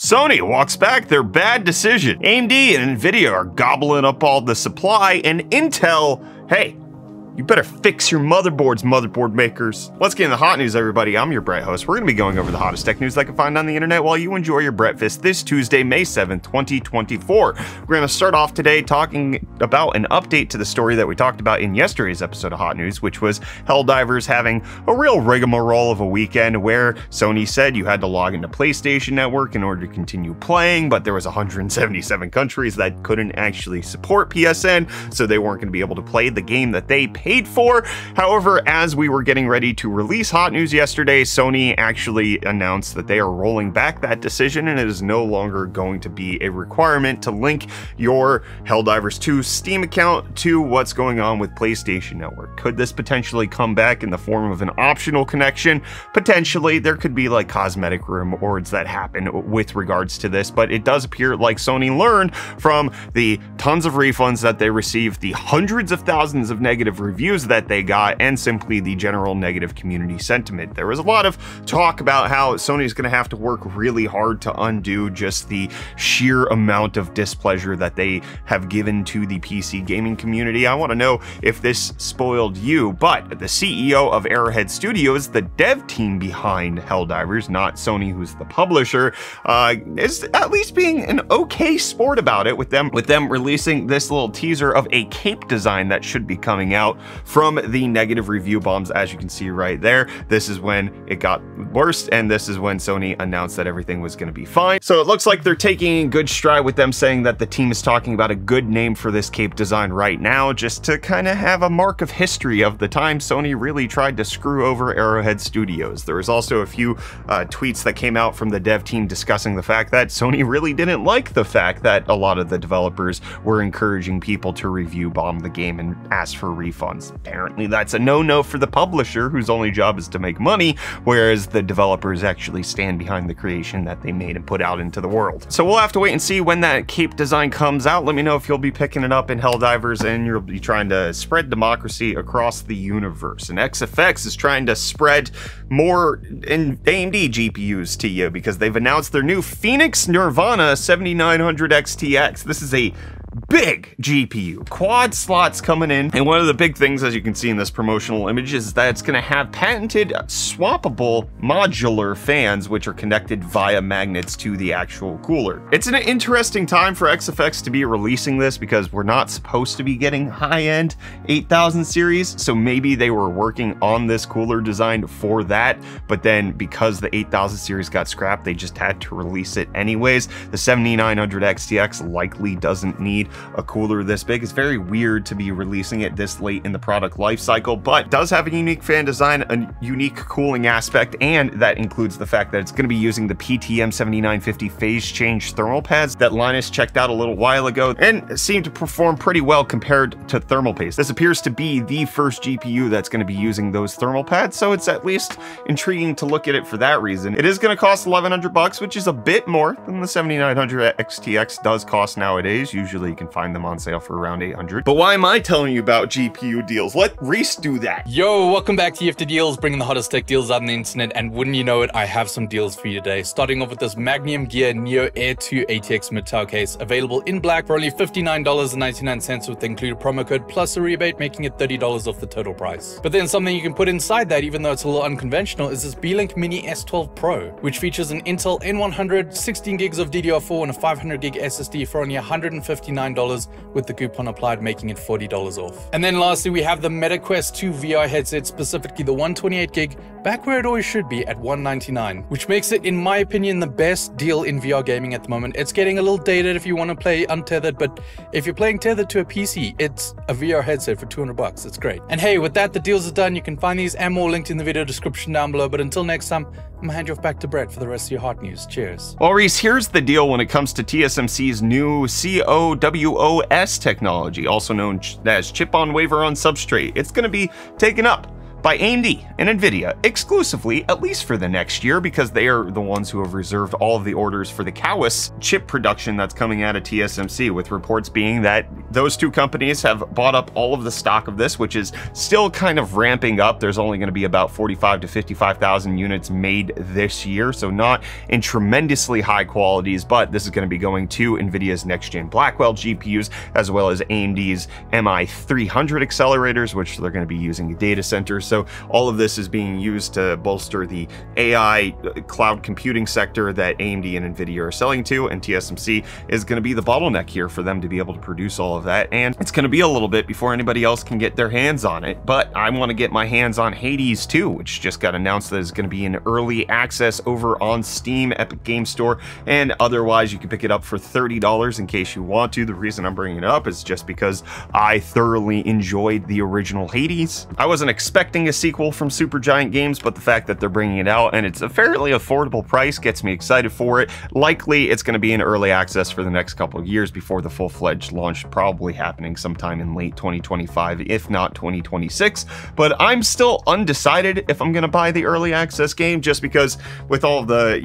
Sony walks back their bad decision. AMD and Nvidia are gobbling up all the supply, and Intel, hey, you better fix your motherboards, motherboard makers. Let's get in the hot news, everybody. I'm your Brett host. We're going to be going over the hottest tech news I can find on the internet while you enjoy your breakfast this Tuesday, May 7th, 2024. We're going to start off today talking about an update to the story that we talked about in yesterday's episode of Hot News, which was Helldivers having a real rigmarole of a weekend where Sony said you had to log into PlayStation Network in order to continue playing, but there was 177 countries that couldn't actually support PSN, so they weren't going to be able to play the game that they paid for. However, as we were getting ready to release Hot News yesterday, Sony actually announced that they are rolling back that decision, and it is no longer going to be a requirement to link your Helldivers 2 Steam account to what's going on with PlayStation Network. Could this potentially come back in the form of an optional connection? Potentially. There could be like cosmetic rewards that happen with regards to this, but it does appear like Sony learned from the tons of refunds that they received, the hundreds of thousands of negative reviews that they got, and simply the general negative community sentiment. There was a lot of talk about how Sony's going to have to work really hard to undo just the sheer amount of displeasure that they have given to the PC gaming community. I want to know if this spoiled you, but the CEO of Arrowhead Studios, the dev team behind Helldivers, not Sony who's the publisher, is at least being an okay sport about it with them releasing this little teaser of a cape design that should be coming out from the negative review bombs. As you can see right there, this is when it got worse, and this is when Sony announced that everything was going to be fine. So it looks like they're taking good stride with them saying that the team is talking about a good name for this cape design right now, just to kind of have a mark of history of the time Sony really tried to screw over Arrowhead Studios. There was also a few tweets that came out from the dev team discussing the fact that Sony really didn't like the fact that a lot of the developers were encouraging people to review bomb the game and ask for refunds. Apparently that's a no-no for the publisher, whose only job is to make money, whereas the developers actually stand behind the creation that they made and put out into the world. So we'll have to wait and see when that cape design comes out. Let me know if you'll be picking it up in Helldivers and you'll be trying to spread democracy across the universe. And XFX is trying to spread more AMD GPUs to you because they've announced their new Phoenix Nirvana 7900 XTX. This is a big GPU, quad slots coming in, and one of the big things, as you can see in this promotional image, is that it's going to have patented swappable modular fans which are connected via magnets to the actual cooler. It's an interesting time for XFX to be releasing this because we're not supposed to be getting high-end 8000 series, so maybe they were working on this cooler design for that, but then because the 8000 series got scrapped, they just had to release it anyways. The 7900 XTX likely doesn't need a cooler this big. It's very weird to be releasing it this late in the product life cycle, but does have a unique fan design, a unique cooling aspect, and that includes the fact that it's going to be using the PTM 7950 phase change thermal pads that Linus checked out a little while ago and seemed to perform pretty well compared to thermal paste. This appears to be the first GPU that's going to be using those thermal pads, so it's at least intriguing to look at it for that reason. It is going to cost $1,100, which is a bit more than the 7900 XTX does cost nowadays. Usually you can find them on sale for around $800. But why am I telling you about GPU deals? Let Reese do that. Yo, welcome back to UFD Deals, bringing the hottest tech deals out on the internet, and wouldn't you know it, I have some deals for you today. Starting off with this Magnum Gear Neo Air 2 ATX mid-tower case, available in black for only $59.99 with the included promo code plus a rebate, making it $30 off the total price. But then something you can put inside that, even though it's a little unconventional, is this Beelink Mini S12 Pro, which features an Intel N100, 16 gigs of DDR4 and a 500 gig SSD for only $159 with the coupon applied, making it $40 off. And then lastly, we have the MetaQuest 2 VR headset, specifically the 128 gig, back where it always should be at $199, which makes it, in my opinion, the best deal in VR gaming at the moment. It's getting a little dated if you want to play untethered, but if you're playing tethered to a PC, it's a VR headset for $200. It's great. And hey, with that, the deals are done. You can find these and more linked in the video description down below. But until next time, I'm gonna hand you off back to Brett for the rest of your hot news. Cheers. Well, Reese, here's the deal when it comes to TSMC's new COWOS technology, also known as chip on wafer on substrate. It's going to be taken up by AMD and Nvidia exclusively, at least for the next year, because they are the ones who have reserved all of the orders for the Cowis chip production that's coming out of TSMC, with reports being that those two companies have bought up all of the stock of this, which is still kind of ramping up. There's only going to be about 45 to 55,000 units made this year, so not in tremendously high qualities, but this is going to be going to Nvidia's next-gen Blackwell GPUs, as well as AMD's MI300 accelerators, which they're going to be using in data centers. So all of this is being used to bolster the AI cloud computing sector that AMD and Nvidia are selling to, and TSMC is going to be the bottleneck here for them to be able to produce all of that. And it's going to be a little bit before anybody else can get their hands on it, but I want to get my hands on Hades 2, which just got announced that it's going to be in early access over on Steam, Epic Game Store, and otherwise you can pick it up for $30 in case you want to. The reason I'm bringing it up is just because I thoroughly enjoyed the original Hades. I wasn't expecting a sequel from Supergiant Games, but the fact that they're bringing it out and it's a fairly affordable price gets me excited for it. Likely it's going to be in early access for the next couple of years before the full-fledged launch, probably happening sometime in late 2025, if not 2026. But I'm still undecided if I'm going to buy the early access game, just because with all the,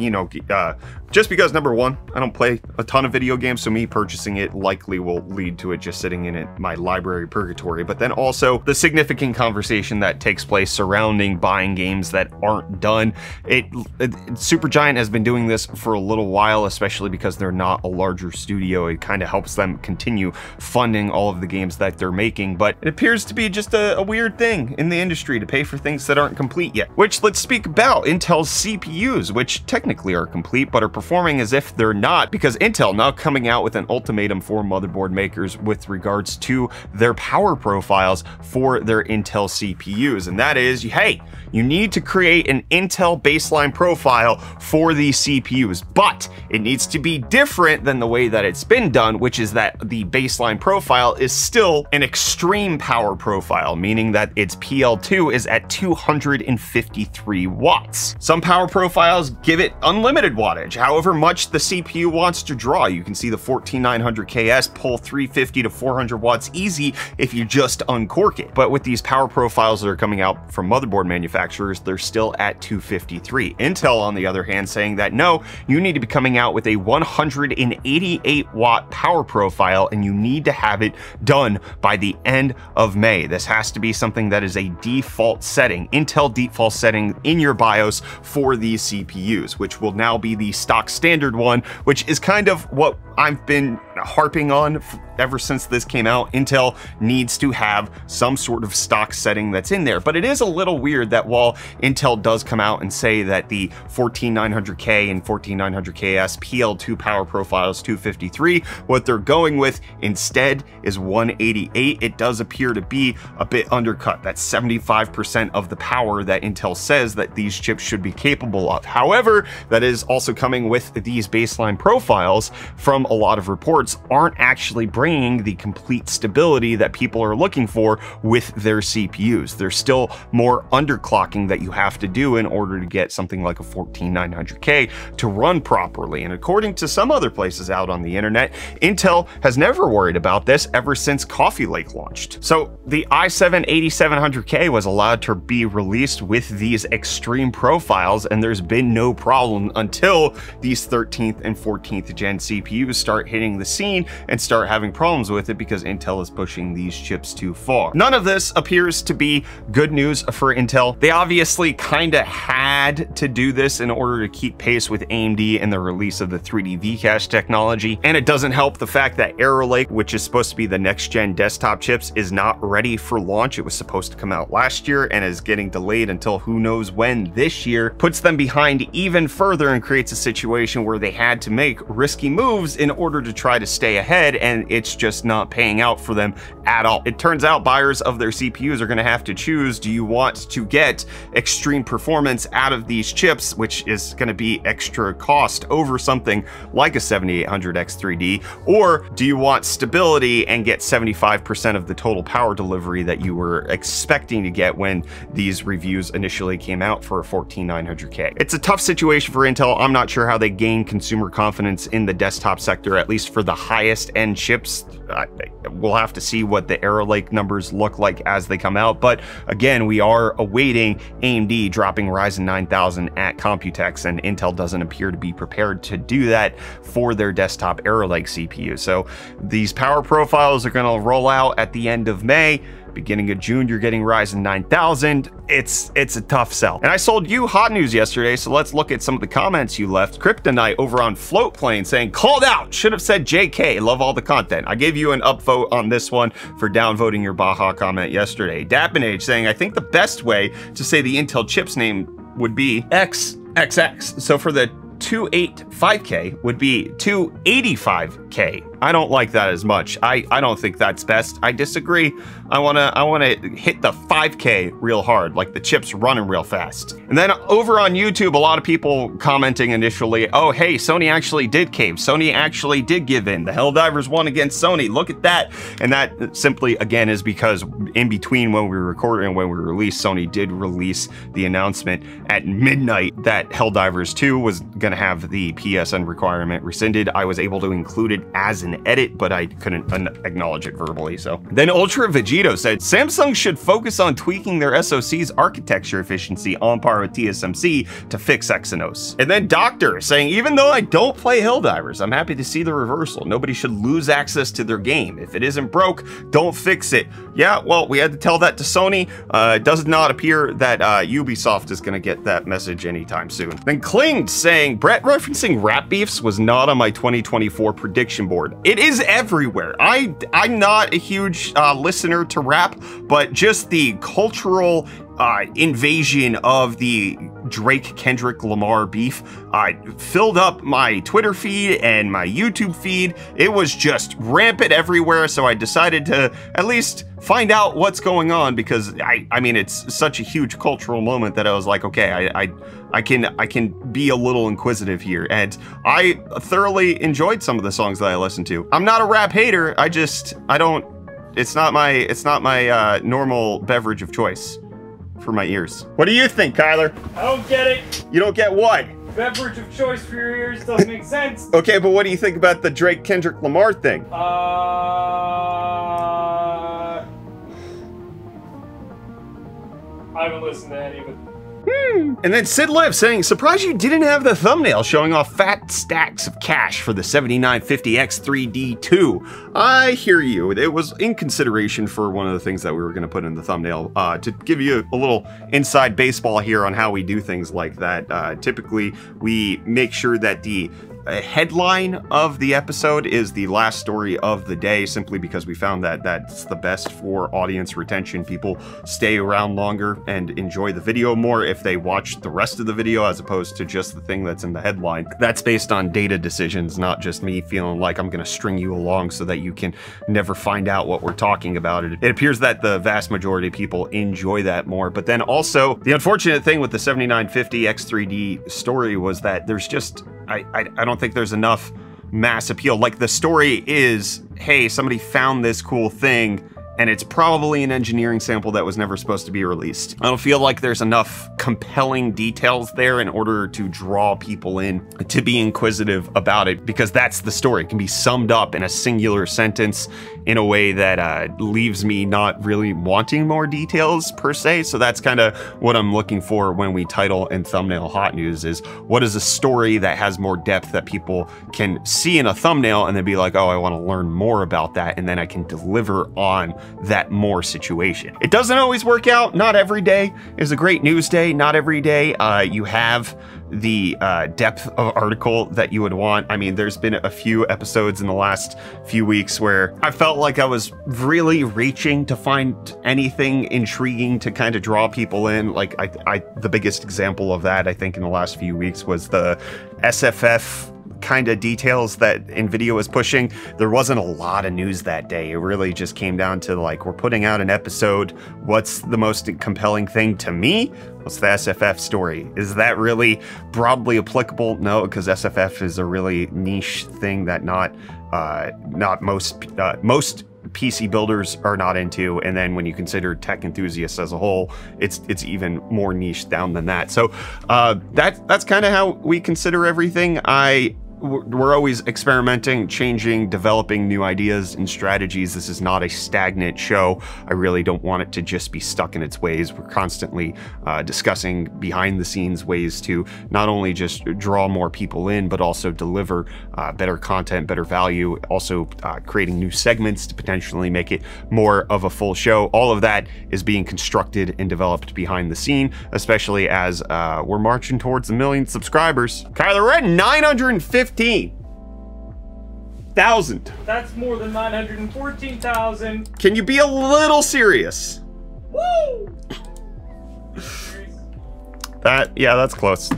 just because, number one, I don't play a ton of video games, so me purchasing it likely will lead to it just sitting in my library purgatory. But then also the significant conversation that takes place surrounding buying games that aren't done. Supergiant has been doing this for a little while, especially because they're not a larger studio. It kind of helps them continue funding all of the games that they're making, but it appears to be just a weird thing in the industry to pay for things that aren't complete yet. Which, let's speak about Intel's CPUs, which technically are complete, but are performing as if they're not, because Intel now coming out with an ultimatum for motherboard makers with regards to their power profiles for their Intel CPUs, and that is, hey, you need to create an Intel baseline profile for these CPUs, but it needs to be different than the way that it's been done, which is that the baseline profile is still an extreme power profile, meaning that its PL2 is at 253 watts. Some power profiles give it unlimited wattage, however much the CPU wants to draw. You can see the 14900KS pull 350 to 400 watts easy if you just uncork it. But with these power profiles that are coming out from motherboard manufacturers, they're still at 253. Intel, on the other hand, saying that no, you need to be coming out with a 188 watt power profile, and you need to have it done by the end of May. This has to be something that is a default setting, Intel default setting in your BIOS for these CPUs, which will now be the stock standard one, which is kind of what I've been harping on ever since this came out. Intel needs to have some sort of stock setting that's in there, but it is a little weird that while Intel does come out and say that the 14900K and 14900KS PL2 power profiles 253, what they're going with instead is 188. It does appear to be a bit undercut. That's 75% of the power that Intel says that these chips should be capable of. However, that is also coming with these baseline profiles from a lot of reports aren't actually bringing the complete stability that people are looking for with their CPUs. There's still more underclocking that you have to do in order to get something like a 14900K to run properly. And according to some other places out on the internet, Intel has never worried about this ever since Coffee Lake launched. So the i7-8700K was allowed to be released with these extreme profiles, and there's been no problem until these 13th and 14th gen CPUs start hitting the scene and start having problems with it because Intel is pushing these chips too far. None of this appears to be good news for Intel. They obviously kind of had to do this in order to keep pace with AMD and the release of the 3D V-Cache technology, and it doesn't help the fact that Arrow Lake, which is supposed to be the next gen desktop chips, is not ready for launch. It was supposed to come out last year and is getting delayed until who knows when this year, puts them behind even further and creates a situation where they had to make risky moves in order to try to stay ahead, and it's just not paying out for them at all. It turns out buyers of their CPUs are going to have to choose, do you want to get extreme performance out of these chips, which is going to be extra cost over something like a 7800X3D, or do you want stability and get 75% of the total power delivery that you were expecting to get when these reviews initially came out for a 14900K? It's a tough situation for Intel. I'm not sure how they gain consumer confidence in the desktop sector, at least for the highest end chips chips. We'll have to see what the Arrow Lake numbers look like as they come out. But again, we are awaiting AMD dropping Ryzen 9000 at Computex, and Intel doesn't appear to be prepared to do that for their desktop Arrow Lake CPU. So these power profiles are going to roll out at the end of May. Beginning of June, you're getting Ryzen 9000. It's a tough sell. And I sold you hot news yesterday, so let's look at some of the comments you left. Kryptonite over on Float Plane saying, called out, should have said JK, love all the content. I gave you an upvote on this one for downvoting your Baja comment yesterday. Dappinage saying, I think the best way to say the Intel chip's name would be XXX. So for the 285K would be 285K. I don't like that as much. I don't think that's best. I disagree. I wanna hit the 5K real hard, like the chip's running real fast. And then over on YouTube, a lot of people commenting initially, oh hey, Sony actually did cave. Sony actually did give in. The Helldivers won against Sony. Look at that. And that simply again is because in between when we recorded and when we released, Sony did release the announcement at midnight that Helldivers 2 was gonna have the PSN requirement rescinded. I was able to include it as an edit, but I couldn't acknowledge it verbally. So then Ultra Vegito said Samsung should focus on tweaking their SoC's architecture efficiency on par with TSMC to fix Exynos. And then Doctor saying, even though I don't play Helldivers, I'm happy to see the reversal. Nobody should lose access to their game. If it isn't broke, don't fix it. Yeah, well, we had to tell that to Sony. It does not appear that Ubisoft is going to get that message anytime soon. Then Klinged saying, Brett referencing rap beefs was not on my 2024 prediction board. It is everywhere. I'm not a huge listener to rap, but just the cultural invasion of the Drake Kendrick Lamar beef filled up my Twitter feed and my YouTube feed. It was just rampant everywhere, so I decided to at least find out what's going on, because I mean it's such a huge cultural moment that I was like, okay, I can be a little inquisitive here, and I thoroughly enjoyed some of the songs that I listened to. I'm not a rap hater. It's not my normal beverage of choice for my ears. What do you think, Kyler? I don't get it. You don't get what? Beverage of choice for your ears doesn't make sense. Okay, but what do you think about the Drake Kendrick Lamar thing? I haven't listened to any of it. And then Sid Liv saying, surprised you didn't have the thumbnail showing off fat stacks of cash for the 7950X3D2. I hear you. It was in consideration for one of the things that we were going to put in the thumbnail. To give you a little inside baseball here on how we do things like that, typically we make sure that the headline of the episode is the last story of the day, simply because we found that that's the best for audience retention. People stay around longer and enjoy the video more if they watch the rest of the video as opposed to just the thing that's in the headline. That's based on data decisions, not just me feeling like I'm gonna string you along so that you can never find out what we're talking about. It appears that the vast majority of people enjoy that more. But then also, the unfortunate thing with the 7950X3D story was that there's just, I don't think there's enough mass appeal. Like, the story is, hey, somebody found this cool thing and it's probably an engineering sample that was never supposed to be released. I don't feel like there's enough compelling details there in order to draw people in to be inquisitive about it, because that's the story. It can be summed up in a singular sentence in a way that leaves me not really wanting more details per se. So that's kind of what I'm looking for when we title and thumbnail hot news, is what is a story that has more depth that people can see in a thumbnail and then be like, oh, I want to learn more about that, and then I can deliver on that more situation. It doesn't always work out. Not every day is a great news day. Not every day you have the depth of article that you would want. I mean, there's been a few episodes in the last few weeks where I felt like I was really reaching to find anything intriguing to kind of draw people in. Like, the biggest example of that, I think, in the last few weeks was the SFF kind of details that Nvidia was pushing. There wasn't a lot of news that day. It really just came down to, like, we're putting out an episode. What's the most compelling thing to me? What's the SFF story? Is that really broadly applicable? No, because SFF is a really niche thing that not most PC builders are not into, and then when you consider tech enthusiasts as a whole, it's even more niche down than that. So that's kind of how we consider everything. we're always experimenting, changing, developing new ideas and strategies. This is not a stagnant show. I really don't want it to just be stuck in its ways. We're constantly discussing behind the scenes ways to not only just draw more people in, but also deliver better content, better value, also creating new segments to potentially make it more of a full show. All of that is being constructed and developed behind the scene, especially as we're marching towards 1 million subscribers. Kyler, we're at 915,000. That's more than 914,000. Can you be a little serious? Woo! Yeah, that's close.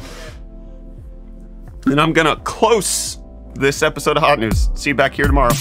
And I'm gonna close this episode of Hot News. See you back here tomorrow.